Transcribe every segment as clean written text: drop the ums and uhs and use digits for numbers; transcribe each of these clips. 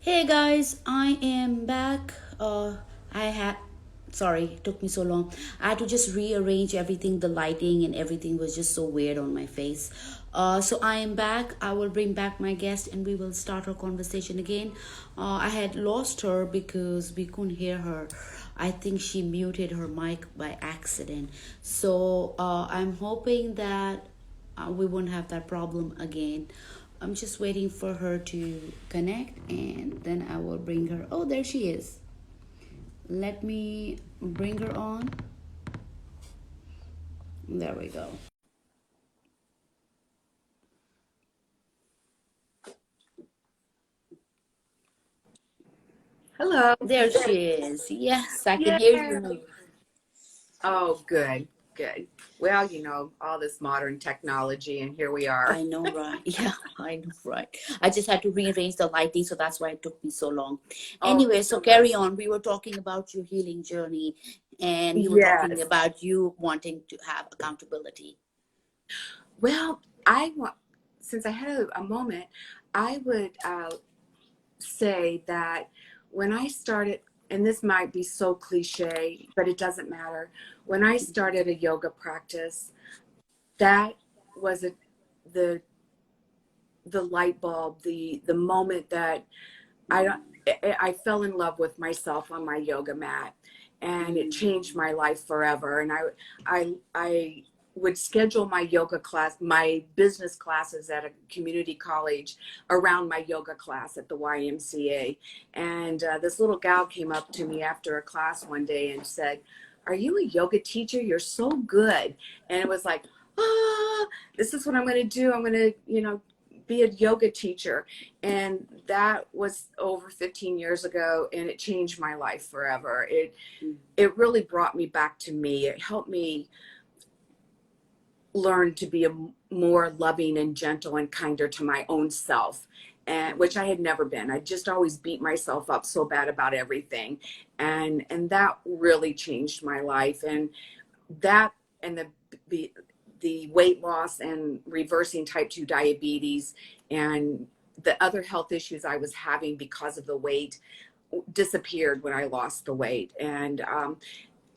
Hey guys, I am back. I had, sorry, it took me so long. I had to just rearrange everything, the lighting and everything was just so weird on my face. So I am back. I will bring back my guest and we will start our conversation again. I had lost her because we couldn't hear her. I think she muted her mic by accident. So I'm hoping that we won't have that problem again. I'm just waiting for her to connect and then I will bring her. Oh, there she is. Let me bring her on. There we go. Hello. There she is. Yes, I can hear Yeah. you now. Oh, good, good. Well, all this modern technology, and here we are. I know, right? Yeah, I know, right? I just had to rearrange the lighting, so that's why it took me so long. Oh, Anyway, so carry on. We were talking about your healing journey, and you were talking yes. about you wanting to have accountability. Well, I want, since I had a moment, I would say that when I started, and this might be so cliche, but it doesn't matter. When I started a yoga practice, that was the the light bulb, the moment that I fell in love with myself on my yoga mat, and it changed my life forever. And I would schedule my yoga class, my business classes at a community college around my yoga class at the YMCA. And this little gal came up to me after a class one day and said, "Are you a yoga teacher? You're so good." And it was like, ah, this is what I'm going to do. I'm going to, be a yoga teacher. And that was over 15 years ago, and it changed my life forever. It really brought me back to me. It helped me learn to be a more loving and gentle and kinder to my own self, and which I had never been. I just always beat myself up so bad about everything, and that really changed my life. And that and the the weight loss and reversing type 2 diabetes and the other health issues I was having because of the weight disappeared when I lost the weight. And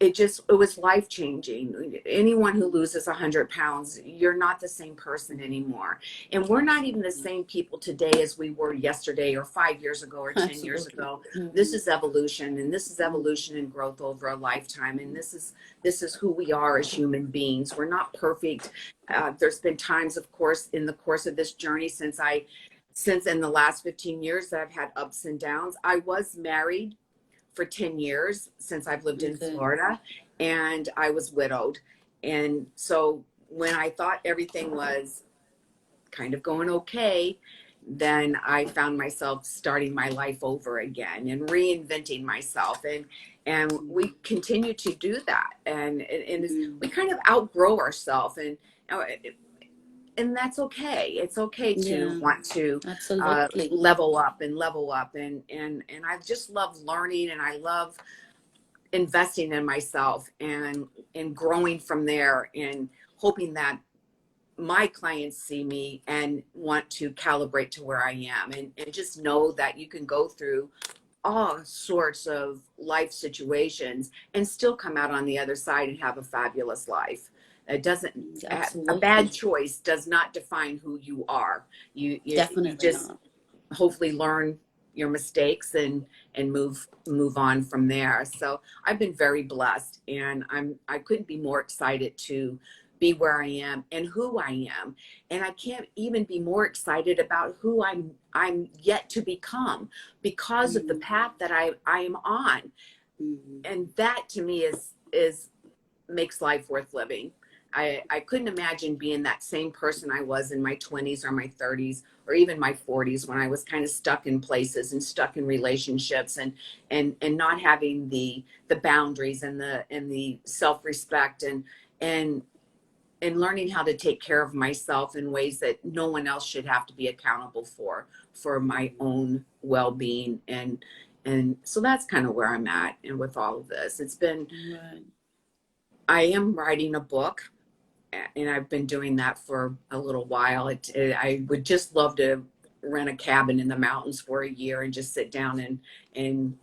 it was life changing. Anyone who loses 100 pounds, you're not the same person anymore. And we're not even the same people today as we were yesterday or 5 years ago or 10 years Absolutely. ago. This is evolution, and this is evolution and growth over a lifetime. And this is who we are as human beings. We're not perfect. There's been times, of course, in the course of this journey since in the last 15 years that I've had ups and downs. I was married for 10 years since I've lived in Okay. Florida, and I was widowed. And so when I thought everything was kind of going okay, then I found myself starting my life over again and reinventing myself. And we continue to do that. And we kind of outgrow ourselves, and that's okay. It's okay to Yeah, want to absolutely. level up, and I just love learning, and I love investing in myself and growing from there, and hoping that my clients see me and want to calibrate to where I am, and just know that you can go through all sorts of life situations and still come out on the other side and have a fabulous life. It doesn't A bad Absolutely. choice does not define who you are. You Definitely just not. hopefully learn your mistakes and move on from there. So I've been very blessed, and I couldn't be more excited to be where I am and who I am. And I can't even be more excited about who I'm yet to become because of the Mm-hmm. path that I am on. Mm-hmm. And that to me is makes life worth living. I couldn't imagine being that same person I was in my 20s or my 30s or even my 40s, when I was kind of stuck in places and stuck in relationships, and not having the boundaries and the self-respect, and and learning how to take care of myself in ways that no one else should have to be accountable for my own well-being. And so that's kind of where I'm at. And with all of this, Right. I am writing a book, and I've been doing that for a little while. I would just love to rent a cabin in the mountains for a year and just sit down and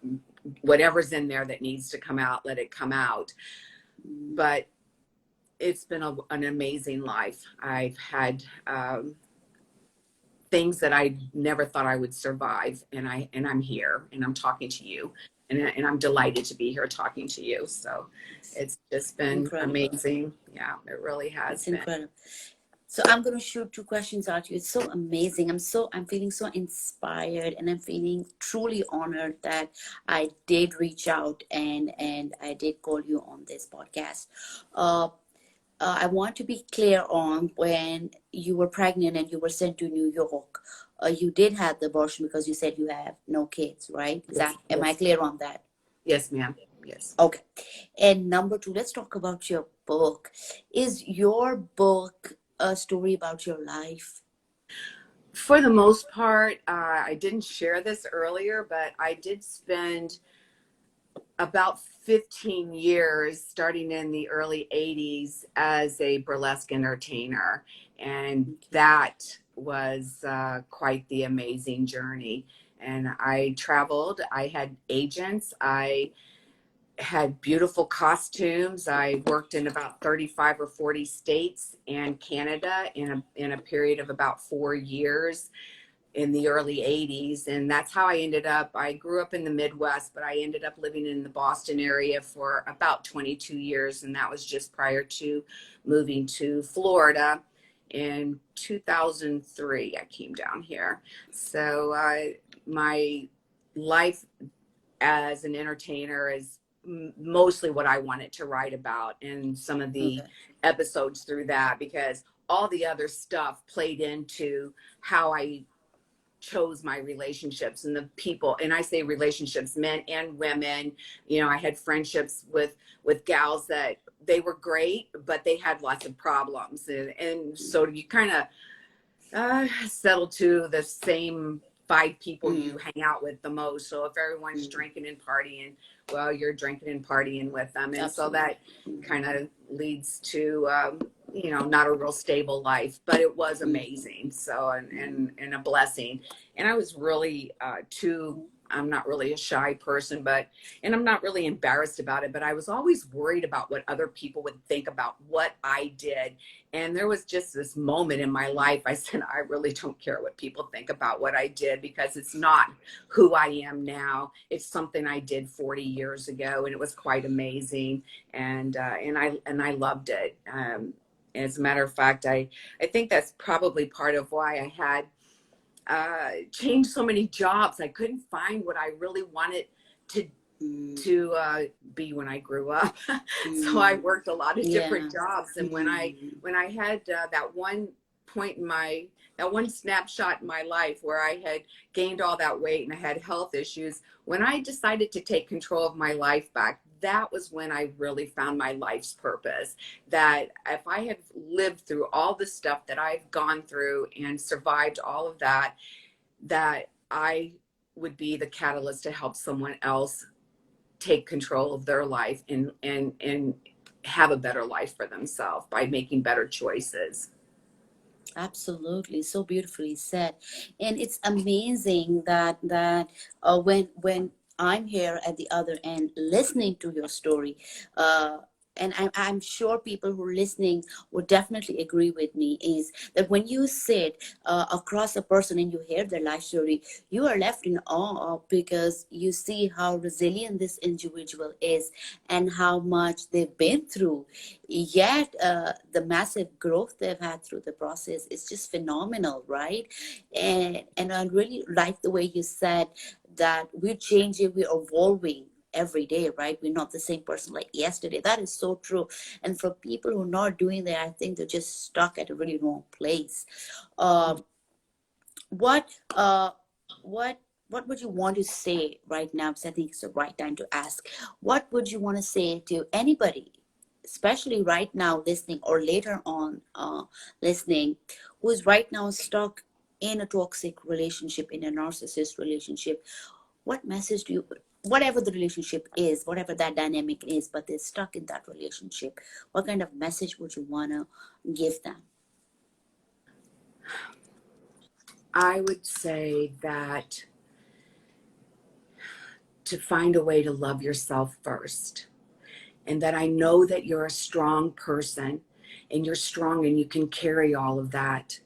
whatever's in there that needs to come out, let it come out. But it's been an amazing life. I've had things that I never thought I would survive, and I'm here and I'm talking to you, and I'm delighted to be here talking to you. So it's just been Incredible. amazing. Yeah, it really has It's been. incredible. So I'm going to shoot two questions at you. It's so amazing. I'm feeling so inspired, and I'm feeling truly honored that I did reach out and I did call you on this podcast. Uh, I want to be clear on when you were pregnant and you were sent to New York. You did have the abortion because you said you have no kids, right? Yes, Am I yes, clear on that? yes, ma'am. Yes. Okay. And number two, let's talk about your book. Is your book a story about your life? For the most part, I didn't share this earlier, but I did spend about 15 years, starting in the early 80s, as a burlesque entertainer. And that was quite the amazing journey. And I traveled, I had agents, I had beautiful costumes. I worked in about 35 or 40 states and Canada in a period of about 4 years in the early 80s. And that's how I ended up. I grew up in the Midwest, but I ended up living in the Boston area for about 22 years. And that was just prior to moving to Florida. In 2003, I came down here. So my life as an entertainer is mostly what I wanted to write about, and some of the Okay. episodes through that, because all the other stuff played into how I chose my relationships and the people. And I say relationships, men and women. You know, I had friendships with gals that they were great, but they had lots of problems, and so you kind of settle to the same five people you hang out with the most. So if everyone's drinking and partying, well, you're drinking and partying with them. And so Absolutely. that kind of leads to, not a real stable life, but it was amazing. So, and a blessing. And I was really I'm not really a shy person, and I'm not really embarrassed about it, but I was always worried about what other people would think about what I did. And there was just this moment in my life, I said, I really don't care what people think about what I did, because it's not who I am now. It's something I did 40 years ago, and it was quite amazing. And I loved it. As a matter of fact, I think that's probably part of why I had changed so many jobs. I couldn't find what I really wanted to be when I grew up. So I worked a lot of Yeah. different jobs. And when I had that one point in that one snapshot in my life where I had gained all that weight and I had health issues, when I decided to take control of my life back, that was when I really found my life's purpose. That if I had lived through all the stuff that I've gone through and survived all of that, that I would be the catalyst to help someone else take control of their life and have a better life for themselves by making better choices. Absolutely, so beautifully said. And it's amazing that when I'm here at the other end listening to your story, and I'm sure people who are listening would definitely agree with me, is that when you sit across a person and you hear their life story, you are left in awe because you see how resilient this individual is and how much they've been through. Yet the massive growth they've had through the process is just phenomenal, right? And I really like the way you said that we're changing, we're evolving every day, right? We're not the same person like yesterday. That is so true. And for people who are not doing that, I think they're just stuck at a really wrong place. um what uh what what would you want to say right now? Because I think it's the right time to ask. What would you want to say to anybody, especially right now listening or later on listening, who is right now stuck in a toxic relationship, in a narcissist relationship? What message do you, whatever the relationship is, whatever that dynamic is, but they're stuck in that relationship, what kind of message would you want to give them? I would say that to find a way to love yourself first, and that I know that you're a strong person and you're strong and you can carry all of that.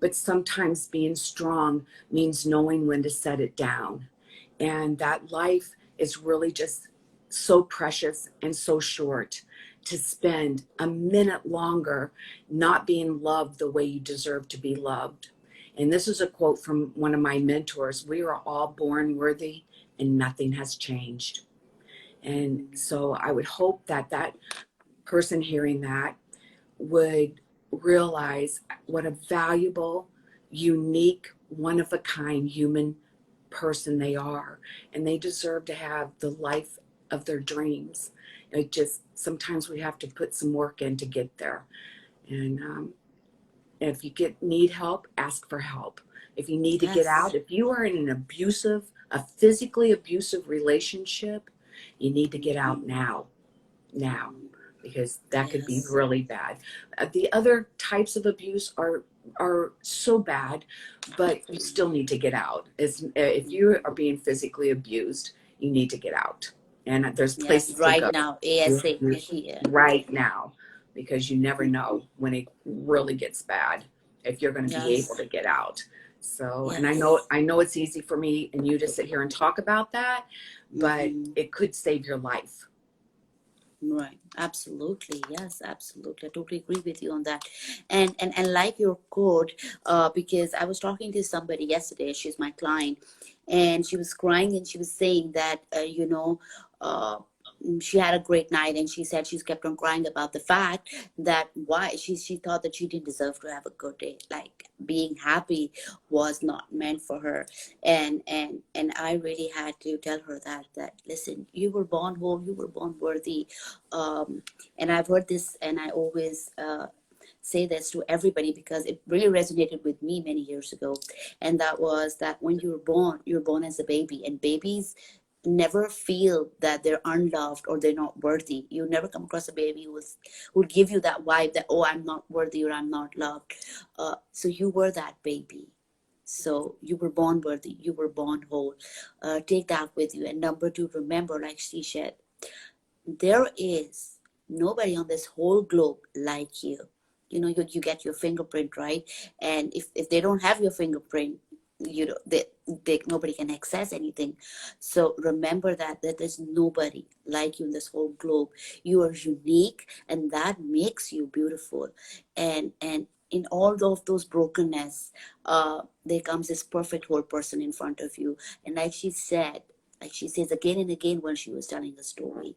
But sometimes being strong means knowing when to set it down. And that life is really just so precious and so short to spend a minute longer not being loved the way you deserve to be loved. And this is a quote from one of my mentors: "We are all born worthy and nothing has changed." And so I would hope that that person hearing that would realize what a valuable, unique, one of a kind human person they are. And they deserve to have the life of their dreams. It just, sometimes we have to put some work in to get there. And if you need help, ask for help. If you need to get Yes. out, if you are in an abusive, a physically abusive relationship, you need to get out now, because that could be Yes. really bad. The other types of abuse are so bad, but you still need to get out. If you are being physically abused, you need to get out, and there's Yes. places to Right go. now, You- ASAP. you- Yeah. right now, because you never know when it really gets bad if you're going to be able Yes. to get out. So, and Yes. I know it's easy for me and you to sit here and talk about that, but Mm-hmm. it could save your life. Right. Absolutely. Yes, absolutely. I totally agree with you on that. And like your quote, because I was talking to somebody yesterday, she's my client, and she was crying and she was saying that, uh, she had a great night, and she said she's kept on crying about the fact that why she thought that she didn't deserve to have a good day. Like being happy was not meant for her. And I really had to tell her that listen, you were born whole, you were born worthy. um, and I've heard this, and I always say this to everybody because it really resonated with me many years ago. And that was that when you're born as a baby, and babies never feel that they're unloved or they're not worthy. You never come across a baby who give you that vibe that, oh, I'm not worthy or I'm not loved. So you were that baby. So you were born worthy, you were born whole. Take that with you. And number two, remember, like she said, there is nobody on this whole globe like you. You get your fingerprint, right? And if they don't have your fingerprint, nobody can access anything. So remember that there's nobody like you in this whole globe. You are unique, and that makes you beautiful. And in all of those brokenness, there comes this perfect whole person in front of you. And like she says again and again when she was telling the story,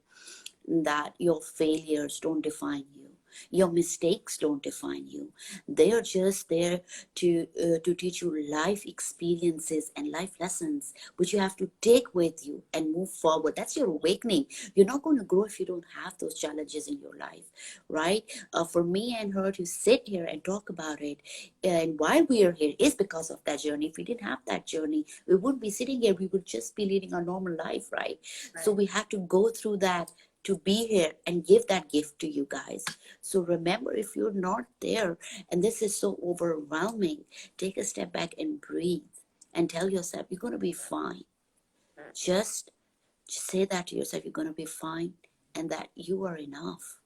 that your failures don't define you, your mistakes don't define you. They are just there to teach you life experiences and life lessons, which you have to take with you and move forward. That's your awakening. You're not going to grow if you don't have those challenges in your life, right? For me and her to sit here and talk about it, and why we are here is because of that journey. If we didn't have that journey, we wouldn't be sitting here, we would just be leading our normal life, right? So Right. we had to go through that to be here and give that gift to you guys. So remember, if you're not there and this is so overwhelming, take a step back and breathe and tell yourself you're going to be fine. Just say that to yourself, you're going to be fine, and that you are enough.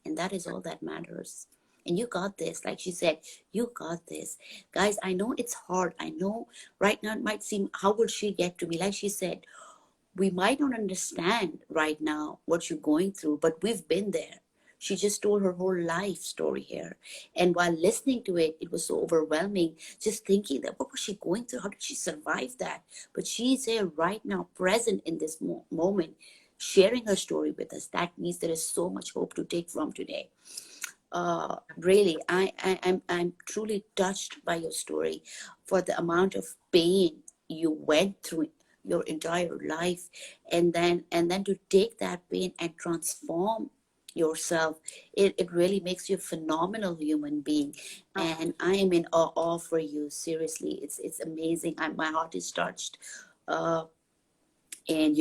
And that is all that matters. And you got this. Like she said, you got this. Guys, I know it's hard. I know right now it might seem, how will she get to me? Like she said, we might not understand right now what you're going through, but we've been there. She just told her whole life story here. And while listening to it, it was so overwhelming. Just thinking that, what was she going through? How did she survive that? But she's here right now, present in this moment, sharing her story with us. That means there is so much hope to take from today. Really, I'm truly touched by your story, for the amount of pain you went through your entire life, and then to take that pain and transform yourself. It really makes you a phenomenal human being. Oh, And I am in awe for you. Seriously, it's amazing. My heart is touched. uh, and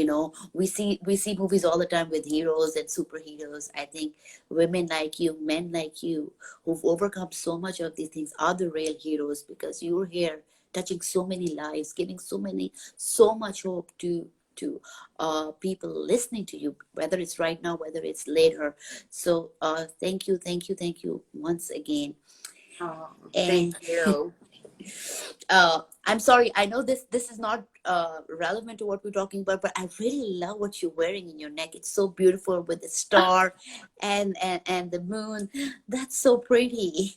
we see movies all the time with heroes and superheroes. I think women like you, men like you, who've overcome so much of these things, are the real heroes, because you're here touching so many lives, giving so much hope to people listening to you, whether it's right now, whether it's later. So thank you once again. Oh, thank And you. I'm sorry, I know this is not relevant to what we're talking about, but I really love what you're wearing in your neck. It's so beautiful with the star and the moon. That's so pretty.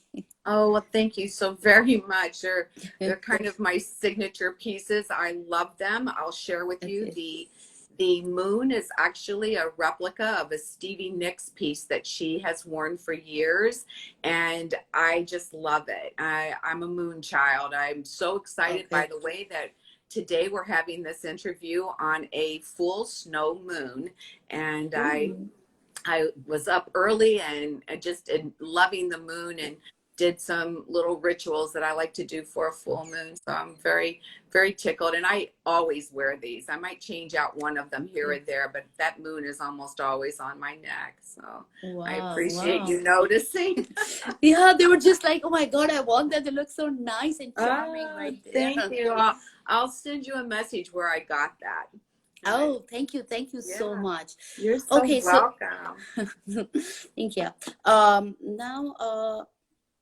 Oh, well, thank you so very much. They're kind of my signature pieces. I love them. I'll share with you Okay. the moon is actually a replica of a Stevie Nicks piece that she has worn for years, and I just love it. I'm a moon child. I'm so excited by Okay. the way that today we're having this interview on a full snow moon, and Ooh. I was up early and just loving the moon and did some little rituals that I like to do for a full moon. So I'm very, very tickled. And I always wear these. I might change out one of them here or there, but that moon is almost always on my neck. So I Wow, appreciate wow. you noticing. Yeah, they were just like, oh my God, I want that. They look so nice and charming Oh, right there. thank you. I'll send you a message where I got that. Right. Oh, thank you. Thank you so Yeah. much. You're so Okay, so welcome. thank you. Now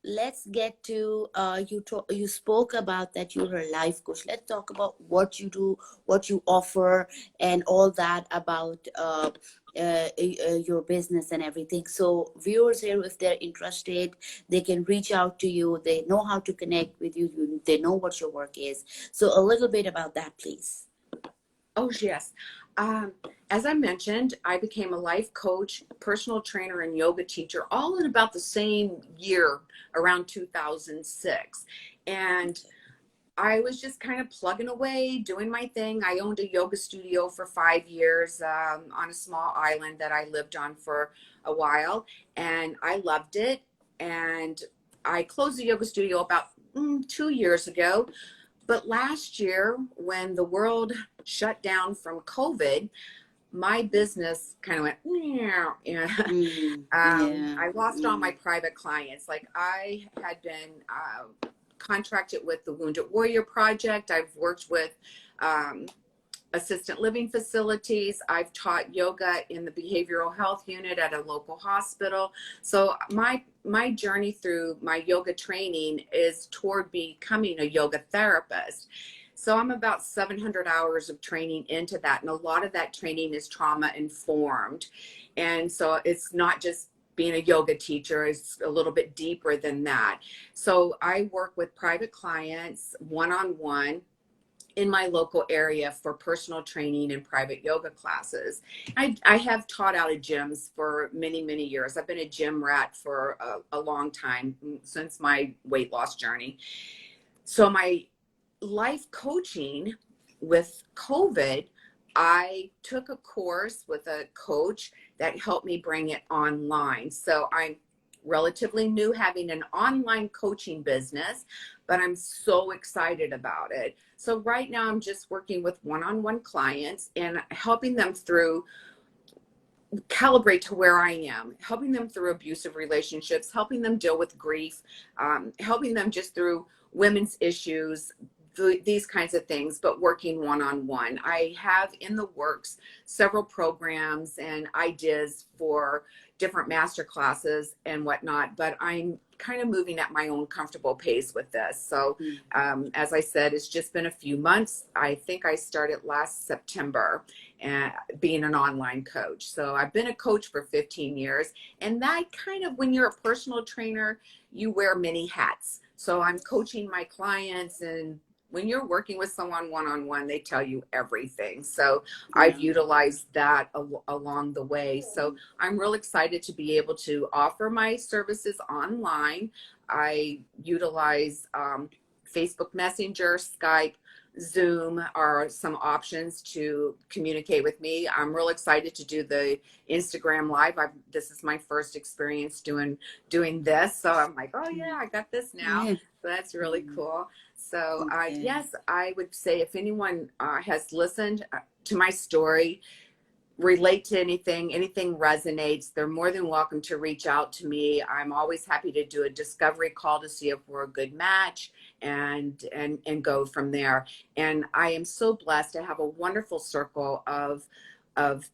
let's get to you spoke about that you're a life coach. Let's talk about what you do, what you offer, and all that about your business and everything. So viewers here, if they're interested, they can reach out to you. They know how to connect with you. They know what your work is. So a little bit about that, please. Oh, yes. Um, as I mentioned, I became a life coach, personal trainer, and yoga teacher all in about the same year, around 2006. And I was just kind of plugging away, doing my thing. I owned a yoga studio for 5 years on a small island that I lived on for a while, and I loved it. And I closed the yoga studio about 2 years ago. But last year, when the world shut down from COVID, my business kind of went, meow. Yeah. Yeah. I lost all my private clients. Like I had been contracted with the Wounded Warrior Project. I've worked with um, assistant living facilities. I've taught yoga in the behavioral health unit at a local hospital. So my journey through my yoga training is toward becoming a yoga therapist. So I'm about 700 hours of training into that, and a lot of that training is trauma informed. And so it's not just being a yoga teacher, is a little bit deeper than that. So I work with private clients one-on-one in my local area for personal training and private yoga classes. I have taught out of gyms for many, many years. I've been a gym rat for a long time, since my weight loss journey. So my life coaching with COVID, I took a course with a coach that helped me bring it online. So I'm relatively new having an online coaching business, but I'm so excited about it. So right now I'm just working with one-on-one clients and helping them through calibrate to where I am, helping them through abusive relationships, helping them deal with grief, helping them just through women's issues, these kinds of things, but working one-on-one. I have in the works several programs and ideas for different master classes and whatnot, but I'm kind of moving at my own comfortable pace with this. So as I said, it's just been a few months. I think I started last September and being an online coach. So I've been a coach for 15 years. And that kind of, when you're a personal trainer, you wear many hats. So I'm coaching my clients, and when you're working with someone one-on-one, they tell you everything. So I've Yeah. utilized that along the way. So I'm real excited to be able to offer my services online. I utilize Facebook Messenger, Skype, Zoom are some options to communicate with me. I'm real excited to do the Instagram live. This is my first experience doing this, so I'm like, oh yeah, I got this now. Yeah. So that's really cool. So Okay. yes, I would say if anyone has listened to my story, relate to anything resonates, they're more than welcome to reach out to me. I'm always happy to do a discovery call to see if we're a good match, and go from there. And I am so blessed to have a wonderful circle of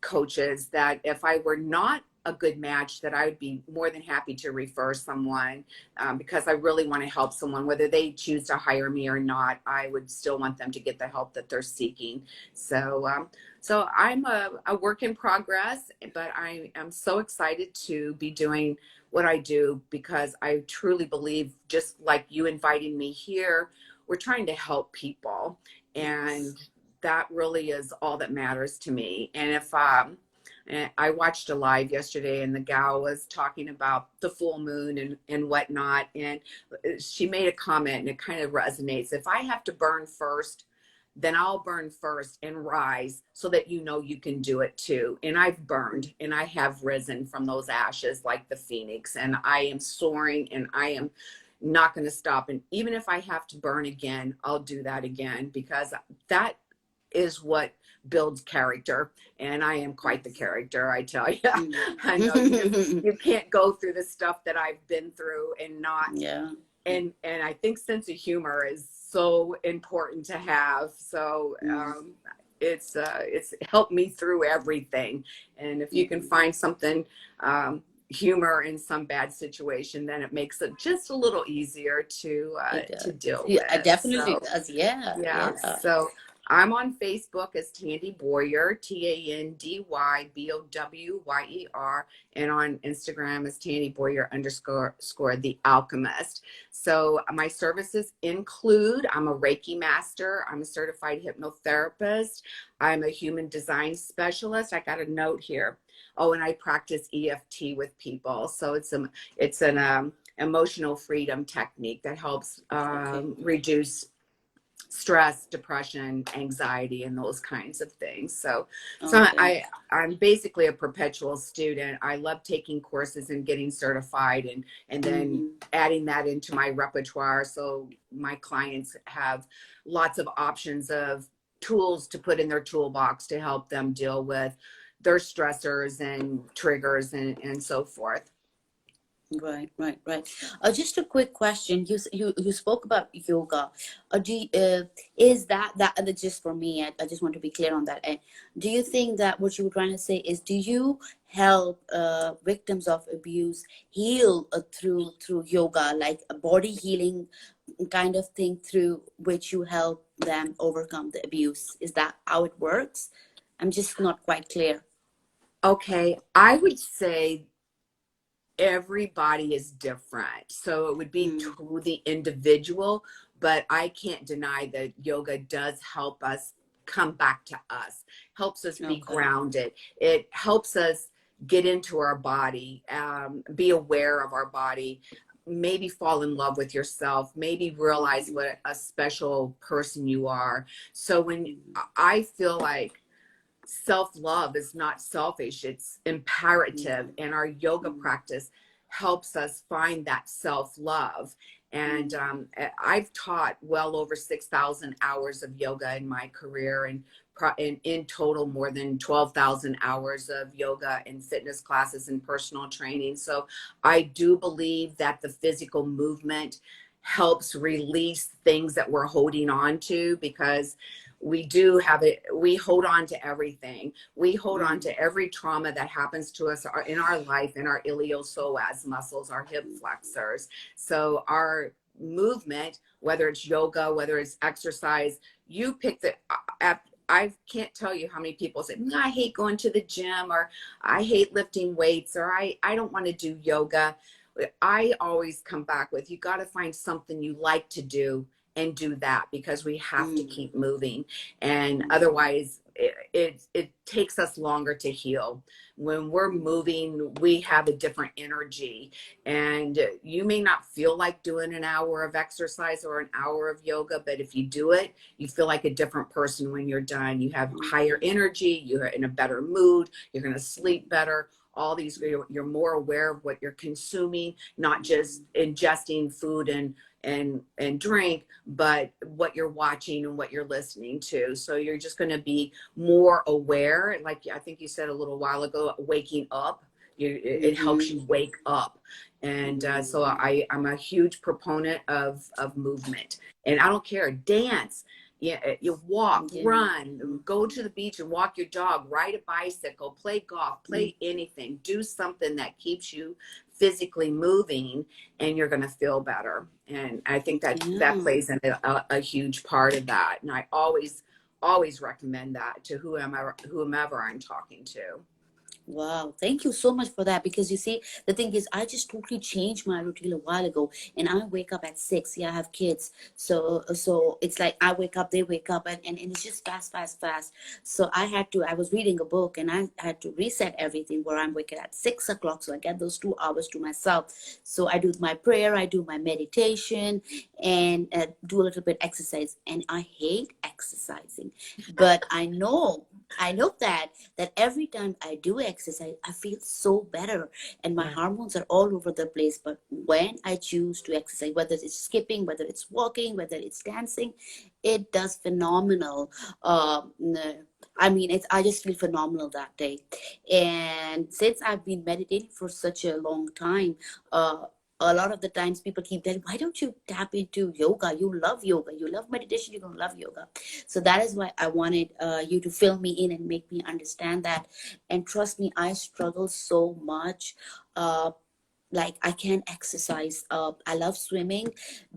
coaches that if I were not a good match, that I would be more than happy to refer someone, because I really want to help someone, whether they choose to hire me or not. I would still want them to get the help that they're seeking. So I'm a work in progress, but I am so excited to be doing what I do, because I truly believe, just like you inviting me here, we're trying to help people. And Yes. that really is all that matters to me. And if and I watched a live yesterday, and the gal was talking about the full moon and whatnot. And she made a comment, and it kind of resonates. If I have to burn first, then I'll burn first and rise, so that you know you can do it too. And I've burned, and I have risen from those ashes like the phoenix, and I am soaring, and I am not going to stop. And even if I have to burn again, I'll do that again, because that is what builds character. And I am quite the character, I tell you. I know Mm. you can't go through the stuff that I've been through and not. Yeah. And I think sense of humor is so important to have. So Mm. it's helped me through everything. And if you can Mm. find something, humor in some bad situation, then it makes it just a little easier It to does. deal Yeah, it with. definitely So does. Yeah. yeah. Yeah. So I'm on Facebook as Tandy Boyer, TandyBoyer, and on Instagram as Tandy Boyer _ the Alchemist. So my services include, I'm a Reiki master, I'm a certified hypnotherapist, I'm a human design specialist. I got a note here. Oh, and I practice EFT with people. So it's an emotional freedom technique that helps Okay. reduce stress, depression, anxiety, and those kinds of things. So Okay. I'm basically a perpetual student. I love taking courses and getting certified, and then Mm-hmm. adding that into my repertoire, so my clients have lots of options of tools to put in their toolbox to help them deal with their stressors and triggers, and so forth. Right, right, right. Just a quick question. You spoke about yoga. Is that just for me? I just want to be clear on that. And do you think that what you were trying to say is, do you help victims of abuse heal through yoga, like a body healing kind of thing, through which you help them overcome the abuse? Is that how it works? I'm just not quite clear. Okay, I would say everybody is different. So it would be Mm, to the individual, but I can't deny that yoga does help us come back to us, helps us be okay. grounded. It helps us get into our body, be aware of our body, maybe fall in love with yourself, maybe realize Mm-hmm. what a special person you are. So when I feel like self-love is not selfish, it's imperative, Mm-hmm. and our yoga practice helps us find that self-love. And Mm-hmm. I've taught well over 6,000 hours of yoga in my career, and in total more than 12,000 hours of yoga and fitness classes and personal training. So I do believe that the physical movement helps release things that we're holding on to, because we do have it, we hold on to everything, we hold on Mm-hmm. to every trauma that happens to us in our life, in our iliopsoas muscles, our hip flexors. So our movement, whether it's yoga, whether it's exercise, you pick the I can't tell you how many people say, I hate going to the gym, or I hate lifting weights, or I don't want to do yoga. I always come back with, you got to find something you like to do and do that, because we have to Mm-hmm. keep moving. And Mm-hmm. otherwise it takes us longer to heal. When we're moving, we have a different energy, and you may not feel like doing an hour of exercise or an hour of yoga, but if you do it, you feel like a different person when you're done. You have higher Mm-hmm. energy, you're in a better mood, you're going to sleep better. All these, you're more aware of what you're consuming, not just ingesting food and and drink, but what you're watching and what you're listening to. So you're just going to be more aware. Like I think you said a little while ago, waking up. It helps Mm-hmm. you wake up. And so I'm a huge proponent of movement. And I don't care, dance. Yeah, you walk, Yeah. run, go to the beach and walk your dog, ride a bicycle, play golf, play anything. Do something that keeps you physically moving, and you're going to feel better. And I think that Yeah. plays a huge part of that. And I always recommend that to whomever I'm talking to. Wow, thank you so much for that. Because you see, the thing is, I just totally changed my routine a while ago, and I wake up at 6. Yeah, I have kids, so it's like I wake up, they wake up, and it's just fast, fast, fast. So I was reading a book, and I had to reset everything where I'm waking at 6 o'clock, so I get those 2 hours to myself. So I do my prayer, I do my meditation, and do a little bit exercise. And I hate exercising, but I know that every time I do exercise, I feel so better, and my Yeah. hormones are all over the place. But when I choose to exercise, whether it's skipping, whether it's walking, whether it's dancing, it does phenomenal. I mean, I just feel phenomenal that day. And since I've been meditating for such a long time, uh, a lot of the times people keep telling, why don't you tap into yoga? You love yoga. You love meditation. You're going to love yoga. So that is why I wanted you to fill me in and make me understand that. And trust me, I struggle so much. Like I can't exercise. I love swimming,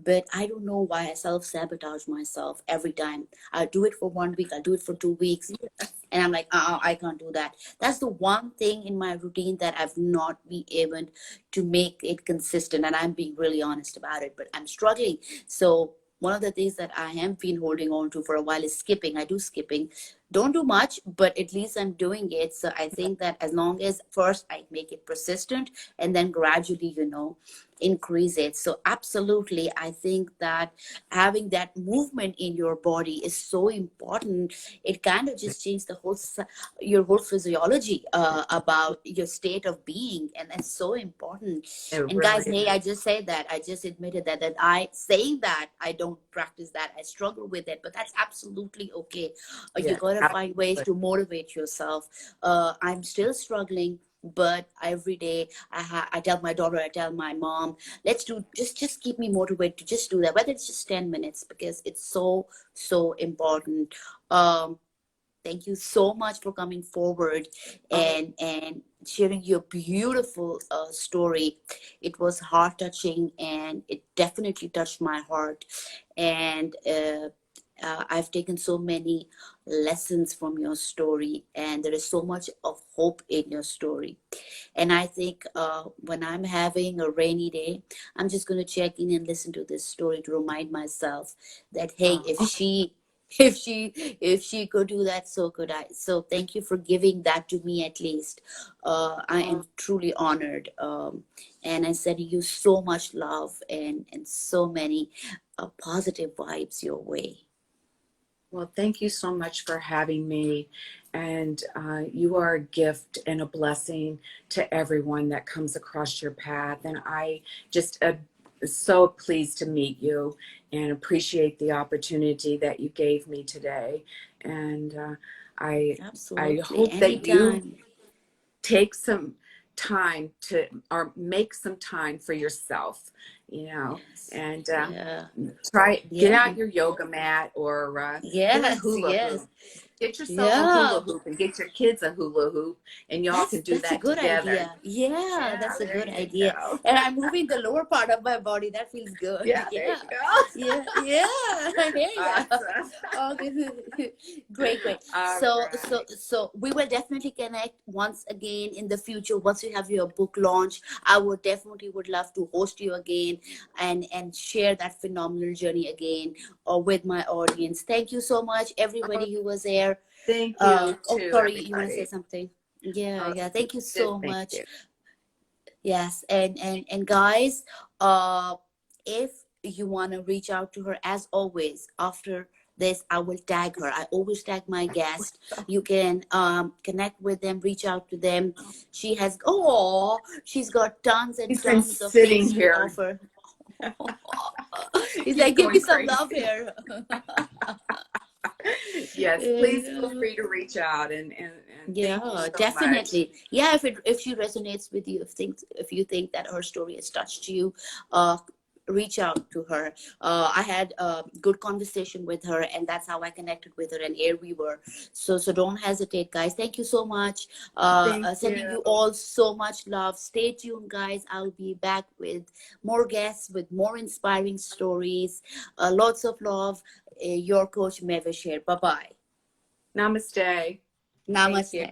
but I don't know why I self-sabotage myself every time. I do it for 1 week, I do it for 2 weeks, and I'm like, I can't do that. That's the one thing in my routine that I've not been able to make it consistent, and I'm being really honest about it, but I'm struggling. So one of the things that I have been holding on to for a while is skipping. I do skipping. Don't do much, but at least I'm doing it. So I think that as long as first I make it persistent, and then gradually, increase it. So absolutely, I think that having that movement in your body is so important. It kind of just changed the your whole physiology about your state of being, and that's so important. It And guys, really hey, I is. just said that, I just admitted that I saying that I don't practice that, I struggle with it, but that's absolutely okay. You Yeah, gotta find ways absolutely. to motivate yourself. I'm still struggling, but every day I tell my daughter, I tell my mom, let's do, just keep me motivated to just do that, whether it's just 10 minutes, because it's so important. um Thank you so much for coming forward Oh, and sharing your beautiful story. It was heart touching, and it definitely touched my heart. And I've taken so many lessons from your story, and there is so much of hope in your story. And I think when I'm having a rainy day, I'm just going to check in and listen to this story to remind myself that, hey, oh, if she could do that, so could I. So thank you for giving that to me. At least I oh. am truly honored, and I send you so much love and so many positive vibes your way. Well, thank you so much for having me. And you are a gift and a blessing to everyone that comes across your path. And I just so pleased to meet you and appreciate the opportunity that you gave me today. And I I Absolutely, hope that you anytime. take some time to or make some time for yourself, you know, Yes. and Yeah. try get Yeah. out your yoga mat or get a Yes. hula Yes. hoop. Get yourself a hula Yeah. hoop and get your kids a hula hoop, and y'all can do That's a that good together. idea. Yeah, Yeah, that's a there good you idea. go. And I'm moving the lower part of my body. That feels good. Yeah, there Yeah. you go. Yeah. Yeah. I hear ya. Awesome. Okay. Great, great. All So, so, right. so we will definitely connect once again in the future. Once you have your book launch, I would love to host you again and share that phenomenal journey again with my audience. Thank you so much, Oh, everybody who was there. thank you Oh, too, sorry, you want to say everybody. something? Yeah, Oh, yeah. Thank you just so thank much. you. Yes, and guys, uh, if you want to reach out to her, as always, after this, I will tag her. I always tag my guest. You can connect with them, reach out to them. She's got tons and He's been tons of sitting things to here. offer. He's He's like, give me going some love crazy. here. Yes, please feel Yeah. free to reach out and thank you Yeah, so much. definitely. Yeah, if she resonates with you, if you think that her story has touched you, uh, reach out to her. I had a good conversation with her, and that's how I connected with her, and here we were. So don't hesitate, guys. Thank you so much. Thank Sending you. you all so much love. Stay tuned, guys. I'll be back with more guests with more inspiring stories. Lots of love. Your coach Mevashir. Bye bye. Namaste. Thank you. Namaste.